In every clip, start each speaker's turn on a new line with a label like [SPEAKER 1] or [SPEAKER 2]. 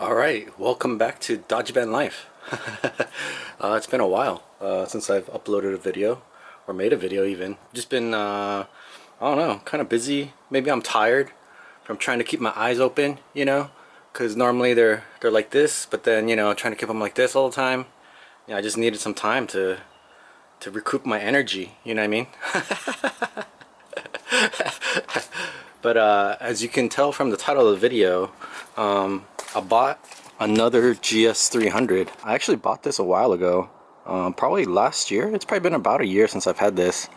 [SPEAKER 1] Alright, welcome back to Dodgy Van Life. It's been a while since I've uploaded a video, or made a video even. Just been, I don't know, kind of busy. Maybe I'm tired from trying to keep my eyes open, you know? Because normally they're like this, but then, you know, trying to keep them like this all the time. Yeah, I just needed some time to recoup my energy, you know what I mean? But as you can tell from the title of the video, I bought another GS300. I actually bought this a while ago, probably last year. It's probably been about a year since I've had this,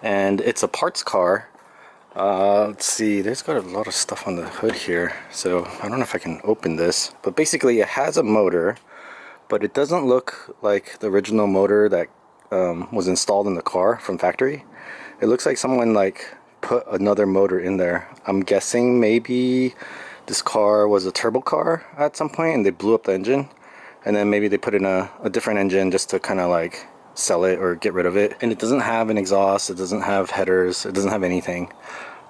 [SPEAKER 1] and it's a parts car. Let's see, there's got a lot of stuff on the hood here, so I don't know if I can open this, but basically it has a motor, but it doesn't look like the original motor that was installed in the car from factory. It looks like someone like put another motor in there. I'm guessing maybe this car was a turbo car at some point and they blew up the engine, and then maybe they put in a different engine just to kind of like sell it or get rid of it. And it doesn't have an exhaust, it doesn't have headers, it doesn't have anything.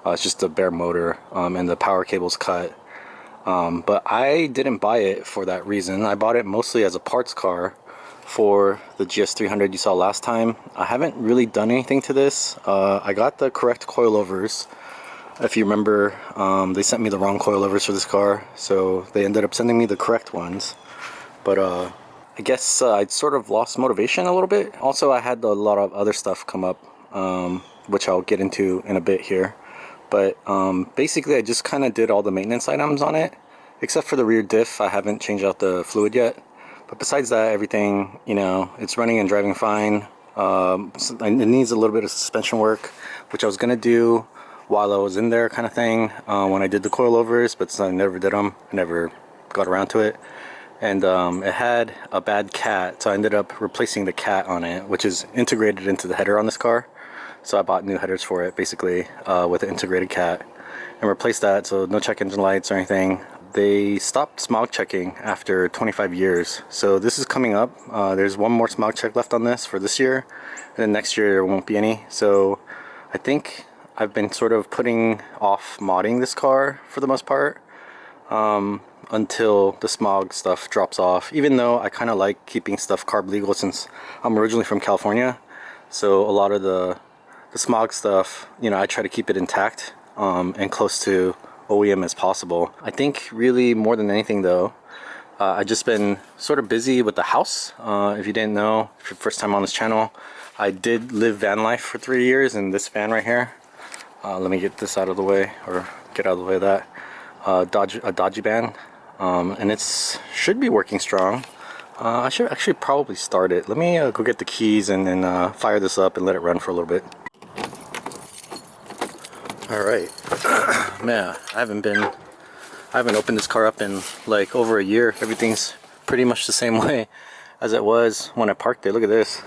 [SPEAKER 1] It's just a bare motor, and the power cable's cut. But I didn't buy it for that reason. I bought it mostly as a parts car for the GS300 you saw last time. I haven't really done anything to this. I got the correct coilovers. If you remember, they sent me the wrong coilovers for this car, so they ended up sending me the correct ones. But I guess I'd sort of lost motivation a little bit. Also, I had a lot of other stuff come up, which I'll get into in a bit here. But basically I just kind of did all the maintenance items on it, except for the rear diff. I haven't changed out the fluid yet. But besides that, everything, you know, it's running and driving fine. It needs a little bit of suspension work, which I was going to do while I was in there kind of thing, when I did the coilovers, but I never did them. I never got around to it. And it had a bad cat, so I ended up replacing the cat on it, which is integrated into the header on this car. So I bought new headers for it, basically, with an integrated cat, and replaced that, so no check engine lights or anything. They stopped smog checking after 25 years, so this is coming up. There's one more smog check left on this for this year, and then next year there won't be any. So I think I've been sort of putting off modding this car for the most part, until the smog stuff drops off, even though I kind of like keeping stuff carb legal since I'm originally from California. So a lot of the smog stuff, you know, I try to keep it intact and close to OEM as possible. I think really more than anything though, I've just been sort of busy with the house. If you didn't know, if you're first time on this channel, I did live van life for 3 years in this van right here. Let me get this out of the way, or get out of the way of that. A Dodgy van, and it's should be working strong. I should actually probably start it. Let me go get the keys and then fire this up and let it run for a little bit. Alright, man, I haven't opened this car up in like over a year. Everything's pretty much the same way as it was when I parked it. Look at this.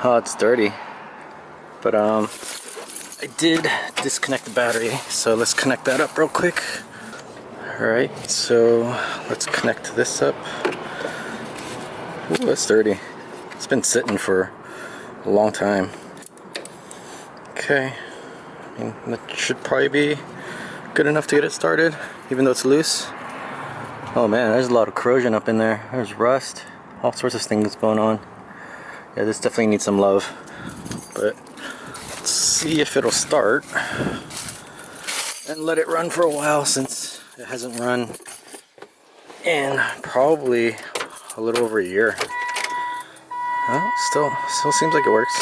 [SPEAKER 1] Oh, it's dirty. But I did disconnect the battery, so let's connect that up real quick. Alright, so let's connect this up. Ooh, that's dirty. It's been sitting for a long time. Okay. That should probably be good enough to get it started, even though it's loose. Oh man, there's a lot of corrosion up in there. There's rust, all sorts of things going on. Yeah, this definitely needs some love. But let's see if it'll start and let it run for a while, since it hasn't run in probably a little over a year. Well, still seems like it works.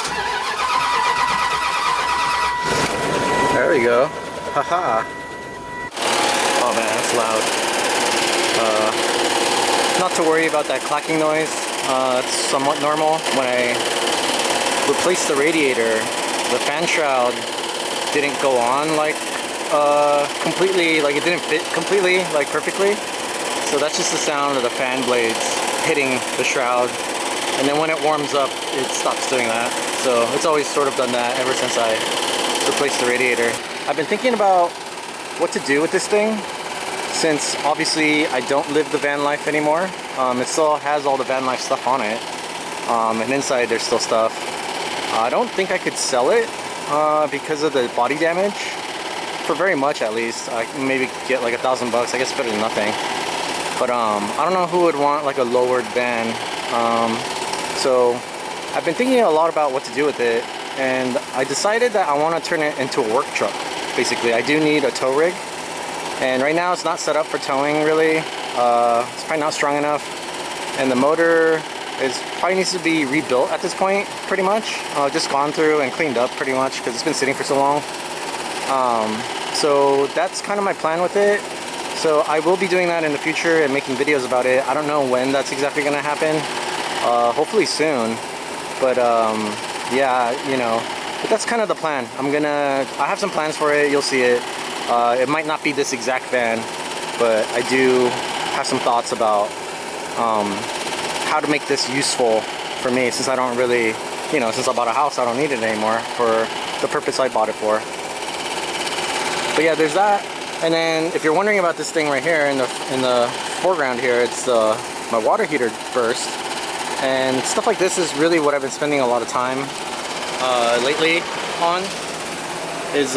[SPEAKER 1] There we go. Haha. Oh man, that's loud. Not to worry about that clacking noise. It's somewhat normal. When I replaced the radiator, the fan shroud didn't go on like completely, like it didn't fit completely, like perfectly. So that's just the sound of the fan blades hitting the shroud. And then when it warms up, it stops doing that. So it's always sort of done that ever since I replace the radiator. I've been thinking about what to do with this thing, since obviously I don't live the van life anymore. It still has all the van life stuff on it, and inside there's still stuff. I don't think I could sell it because of the body damage, for very much at least. I can maybe get like $1,000 bucks. I guess better than nothing. But I don't know who would want like a lowered van. So I've been thinking a lot about what to do with it, and I decided that I want to turn it into a work truck. Basically, I do need a tow rig, and right now it's not set up for towing really. It's probably not strong enough, and the motor probably needs to be rebuilt at this point, pretty much. Just gone through and cleaned up pretty much because it's been sitting for so long. So that's kind of my plan with it. So I will be doing that in the future and making videos about it. I don't know when that's exactly going to happen. Hopefully soon. But yeah, you know, but that's kind of the plan. I have some plans for it. You'll see it. It might not be this exact van, but I do have some thoughts about how to make this useful for me, since I don't really, you know, since I bought a house, I don't need it anymore for the purpose I bought it for. But yeah, there's that. And then if you're wondering about this thing right here in the foreground here, it's my water heater burst. And stuff like this is really what I've been spending a lot of time lately on, is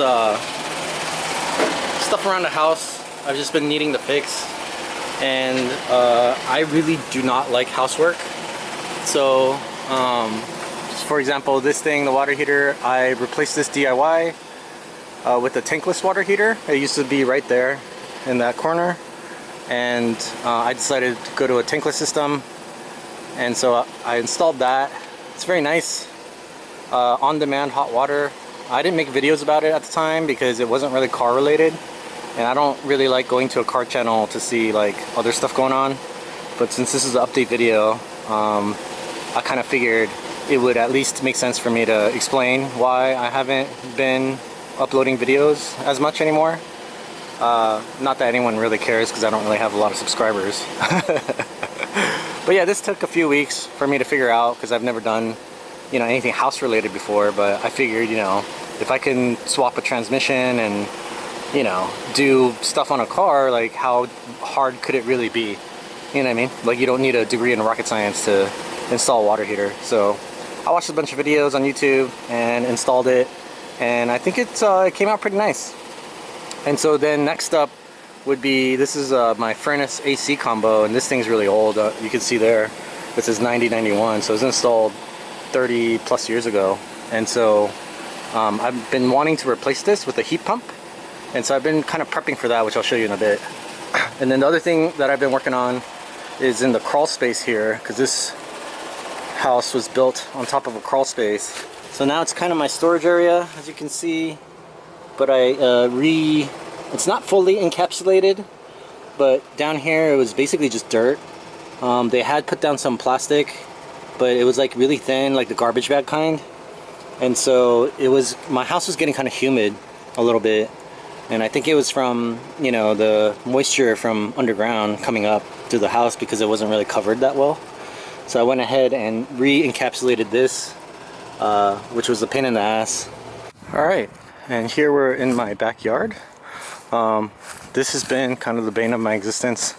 [SPEAKER 1] stuff around the house I've just been needing to fix. And I really do not like housework. So for example, this thing, the water heater, I replaced this DIY with a tankless water heater. It used to be right there in that corner, and I decided to go to a tankless system, and so I installed that. It's very nice. On-demand hot water. I didn't make videos about it at the time because it wasn't really car related, and I don't really like going to a car channel to see like other stuff going on. But since this is an update video, I kind of figured it would at least make sense for me to explain why I haven't been uploading videos as much anymore. Not that anyone really cares because I don't really have a lot of subscribers. But yeah, this took a few weeks for me to figure out because I've never done, you know, anything house related before. But I figured, you know, if I can swap a transmission and, you know, do stuff on a car, like how hard could it really be? You know what I mean? Like, you don't need a degree in rocket science to install a water heater. So I watched a bunch of videos on YouTube and installed it, and I think it came out pretty nice. And so then next up would be, this is my furnace AC combo, and this thing's really old. You can see there, this is 9091, so it was installed 30 plus years ago. And so I've been wanting to replace this with a heat pump, and so I've been kind of prepping for that, which I'll show you in a bit. And then the other thing that I've been working on is in the crawl space here, because this house was built on top of a crawl space. So now it's kind of my storage area, as you can see, but it's not fully encapsulated, but down here it was basically just dirt. They had put down some plastic, but it was like really thin, like the garbage bag kind. And so my house was getting kind of humid a little bit, and I think it was from, you know, the moisture from underground coming up to the house because it wasn't really covered that well. So I went ahead and re-encapsulated this, which was a pain in the ass. Alright, and here we're in my backyard. This has been kind of the bane of my existence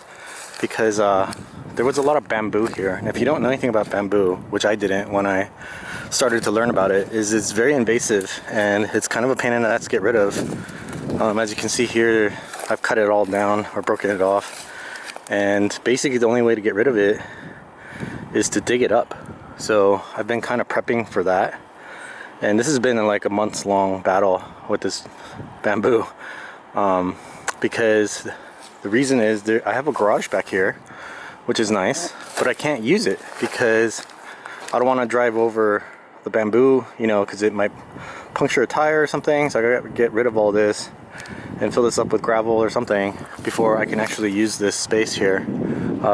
[SPEAKER 1] because there was a lot of bamboo here. And if you don't know anything about bamboo, which I didn't when I started to learn about it, is it's very invasive and it's kind of a pain in the ass to get rid of. As you can see here, I've cut it all down or broken it off, and basically the only way to get rid of it is to dig it up. So I've been kind of prepping for that, and this has been like a months long battle with this bamboo, because the reason is I have a garage back here, which is nice, but I can't use it because I don't want to drive over the bamboo, you know, because it might puncture a tire or something. So I gotta get rid of all this and fill this up with gravel or something before I can actually use this space here,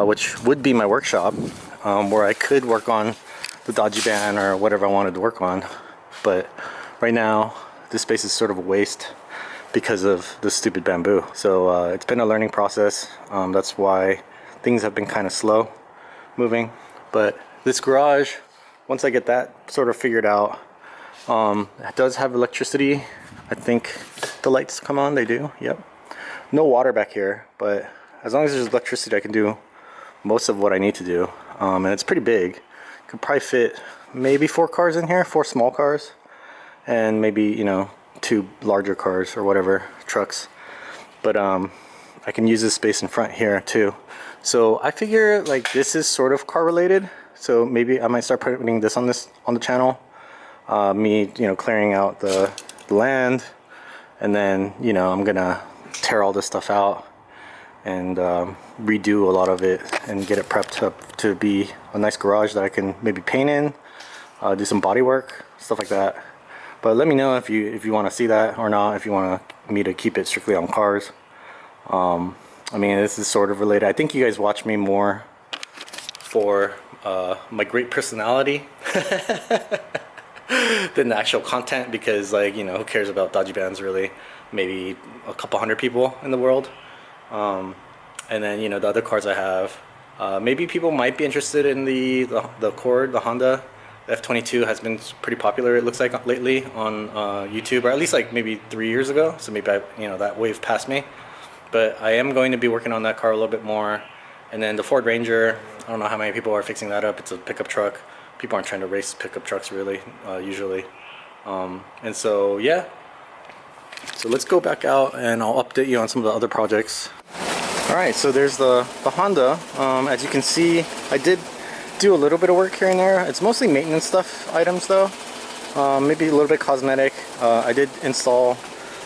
[SPEAKER 1] which would be my workshop, where I could work on the dodgy van or whatever I wanted to work on. But right now this space is sort of a waste because of the stupid bamboo. So it's been a learning process. That's why things have been kind of slow moving. But this garage, once I get that sort of figured out, it does have electricity. I think the lights come on, they do, yep. No water back here, but as long as there's electricity I can do most of what I need to do. And it's pretty big. Could probably fit maybe 4 cars in here, 4 small cars, and maybe, you know, 2 larger cars or whatever, trucks. But I can use this space in front here too. So I figure like this is sort of car related. So maybe I might start putting this on the channel. Me, you know, clearing out the land, and then, you know, I'm gonna tear all this stuff out and redo a lot of it and get it prepped up to be a nice garage that I can maybe paint in, do some body work, stuff like that. But let me know if you want to see that or not, if you want me to keep it strictly on cars. I mean, this is sort of related. I think you guys watch me more for my great personality than the actual content, because, like, you know, who cares about dodgy bands really? Maybe a couple hundred people in the world. And then, you know, the other cars I have, maybe people might be interested in the Accord, the Honda. The F22 has been pretty popular, it looks like, lately on YouTube, or at least like maybe 3 years ago. So maybe you know, that wave passed me. But I am going to be working on that car a little bit more. And then the Ford Ranger, I don't know how many people are fixing that up. It's a pickup truck. People aren't trying to race pickup trucks really, usually. And so, yeah. So let's go back out and I'll update you on some of the other projects. Alright, so there's the Honda. As you can see, I did do a little bit of work here and there. It's mostly maintenance stuff, items though. Maybe a little bit cosmetic. I did install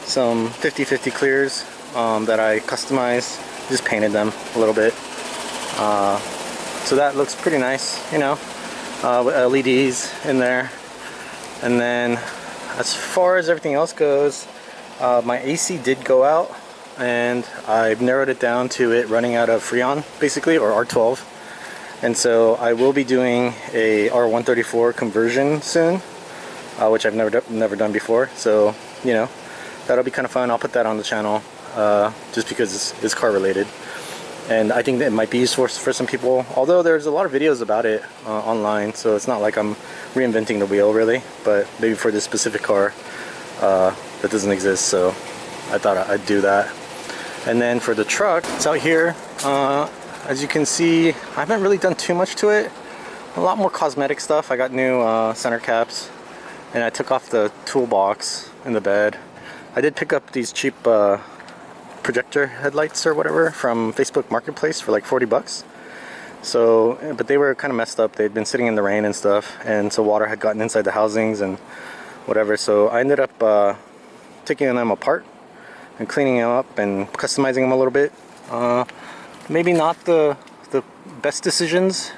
[SPEAKER 1] some 50/50 clears that I customized. Just painted them a little bit. So that looks pretty nice, you know, with LEDs in there. And then as far as everything else goes, my AC did go out, and I've narrowed it down to it running out of Freon, basically, or R12. And so I will be doing a R134 conversion soon, which I've never done before. So, you know, that'll be kind of fun. I'll put that on the channel, just because it's car related. And I think that it might be useful for some people, although there's a lot of videos about it online, so it's not like I'm reinventing the wheel really, but maybe for this specific car that doesn't exist, so I thought I'd do that. And then for the truck, it's out here. As you can see, I haven't really done too much to it. A lot more cosmetic stuff. I got new center caps, and I took off the toolbox in the bed. I did pick up these cheap projector headlights or whatever from Facebook Marketplace for like 40 bucks. So, but they were kind of messed up. They'd been sitting in the rain and stuff, and so water had gotten inside the housings and whatever. So I ended up taking them apart and cleaning them up and customizing them a little bit. Maybe not the best decisions,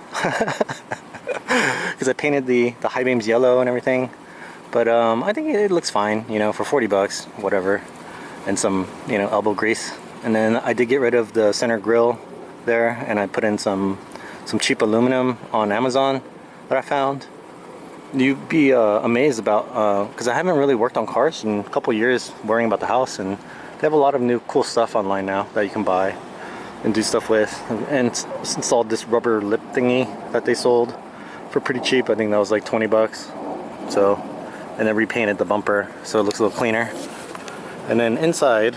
[SPEAKER 1] because I painted the high beams yellow and everything. But I think it looks fine, you know, for 40 bucks, whatever. And some, you know, elbow grease. And then I did get rid of the center grill there, and I put in some cheap aluminum on Amazon that I found. You'd be amazed about, because I haven't really worked on cars in a couple years, worrying about the house, and they have a lot of new cool stuff online now that you can buy and do stuff with. And installed this rubber lip thingy that they sold for pretty cheap. I think that was like 20 bucks. So, and then repainted the bumper so it looks a little cleaner. And then inside,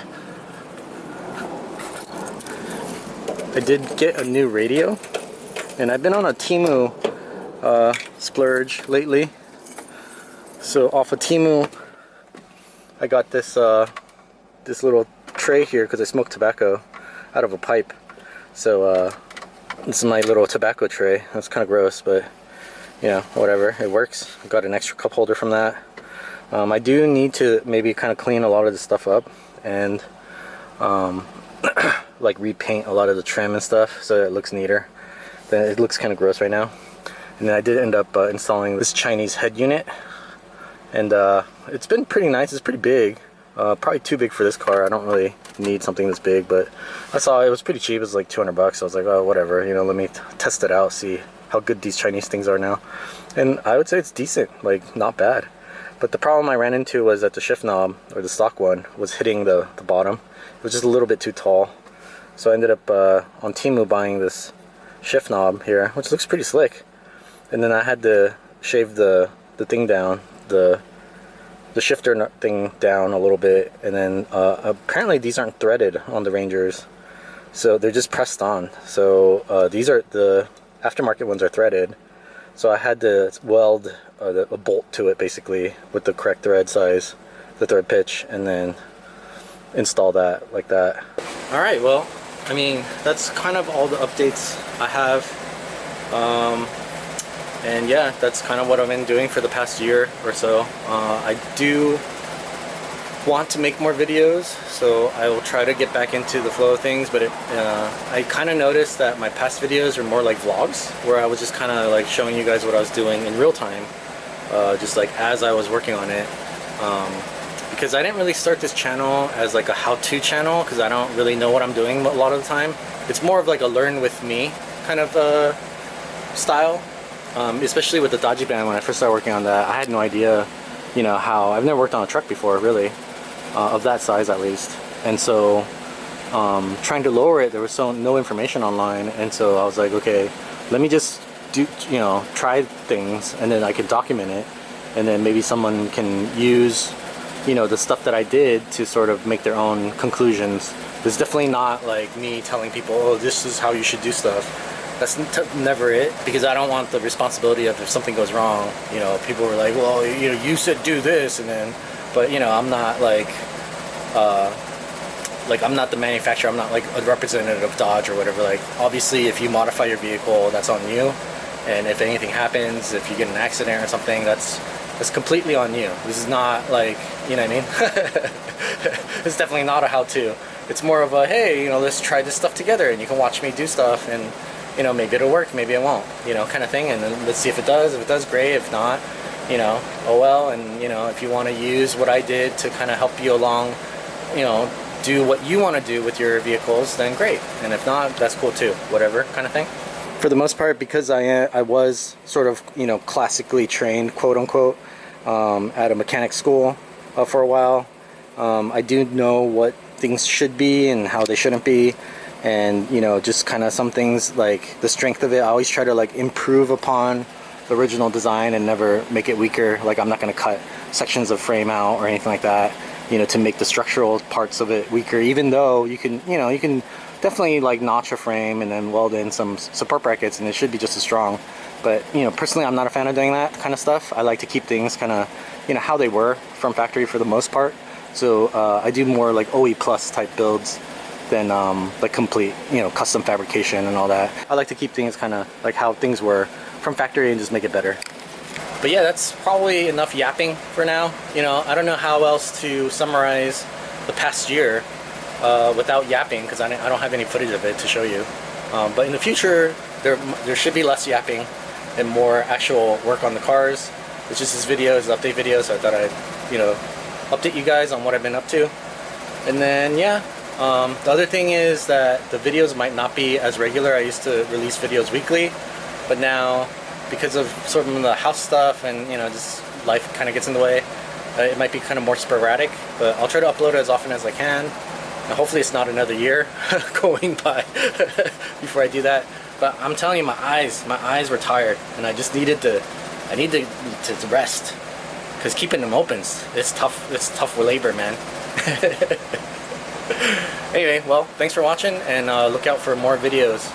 [SPEAKER 1] I did get a new radio, and I've been on a Temu splurge lately. So off of Temu, I got this this little tray here because I smoke tobacco out of a pipe. So this is my little tobacco tray. That's kind of gross, but you know, whatever, it works. I got an extra cup holder from that. I do need to maybe kind of clean a lot of this stuff up and like repaint a lot of the trim and stuff so it looks neater. Then it looks kind of gross right now. And then I did end up installing this Chinese head unit, and it's been pretty nice. It's pretty big, probably too big for this car. I don't really need something this big, but I saw it was pretty cheap. It was like 200 bucks. I was like, oh, whatever, you know, let me test it out, see how good these Chinese things are now. And I would say it's decent, like not bad. But the problem I ran into was that the shift knob, or the stock one, was hitting the bottom. It was just a little bit too tall. So I ended up on Temu buying this shift knob here, which looks pretty slick. And then I had to shave the thing down, the shifter thing down a little bit. And then apparently these aren't threaded on the Rangers, so they're just pressed on. So these are the aftermarket ones are threaded. So I had to weld a bolt to it basically with the correct thread size, the thread pitch, and then install that like that. Alright, well, I mean, that's kind of all the updates I have. And yeah, that's kind of what I've been doing for the past year or so. I do want to make more videos, so I will try to get back into the flow of things, but I kind of noticed that my past videos are more like vlogs, where I was just kind of like showing you guys what I was doing in real time, just like as I was working on it. Because I didn't really start this channel as like a how-to channel, because I don't really know what I'm doing a lot of the time. It's more of like a learn with me kind of style. Especially with the Dodgy Band, when I first started working on that, I had no idea, you know, how, I've never worked on a truck before, really, of that size at least. And so, trying to lower it, there was no information online, and so I was like, okay, let me just do, you know, try things, and then I could document it, and then maybe someone can use, you know, the stuff that I did to sort of make their own conclusions. It's definitely not like me telling people, oh, this is how you should do stuff. That's never it, because I don't want the responsibility of if something goes wrong. You know, people were like, well, you know, you said do this, and then, but you know, I'm not like I'm not the manufacturer. I'm not like a representative of Dodge or whatever. Like, obviously, if you modify your vehicle, that's on you, and if anything happens, if you get an accident or something, that's completely on you. This is not like, you know what I mean? It's definitely not a how-to. It's more of a, hey, you know, let's try this stuff together, and you can watch me do stuff, and you know, maybe it'll work, maybe it won't, you know, kind of thing, and then let's see if it does. If it does, great. If not, you know, oh well. And you know, if you want to use what I did to kind of help you along, you know, do what you want to do with your vehicles, then great. And if not, that's cool too, whatever kind of thing. For the most part, because I was sort of, you know, classically trained, quote unquote, at a mechanic school for a while, I do know what things should be and how they shouldn't be. And you know, just kind of some things, like the strength of it, I always try to like improve upon the original design and never make it weaker. Like, I'm not going to cut sections of frame out or anything like that, you know, to make the structural parts of it weaker, even though you can, you know, you can definitely like notch a frame and then weld in some support brackets and it should be just as strong. But you know, personally, I'm not a fan of doing that kind of stuff. I like to keep things kind of, you know, how they were from factory for the most part. So I do more like OE plus type builds than like complete, you know, custom fabrication and all that. I like to keep things kind of like how things were from factory and just make it better. But yeah, that's probably enough yapping for now. You know, I don't know how else to summarize the past year without yapping, because I don't have any footage of it to show you. But in the future, there should be less yapping and more actual work on the cars. It's just this video is an update video, so I thought I'd, you know, update you guys on what I've been up to. And then yeah. The other thing is that the videos might not be as regular. I used to release videos weekly, but now, because of sort of the house stuff and, you know, just life kind of gets in the way, it might be kind of more sporadic, but I'll try to upload it as often as I can. And hopefully it's not another year going by before I do that. But I'm telling you, my eyes were tired, and I just needed to rest, because keeping them open, it's tough with labor, man. Anyway, well, thanks for watching, and look out for more videos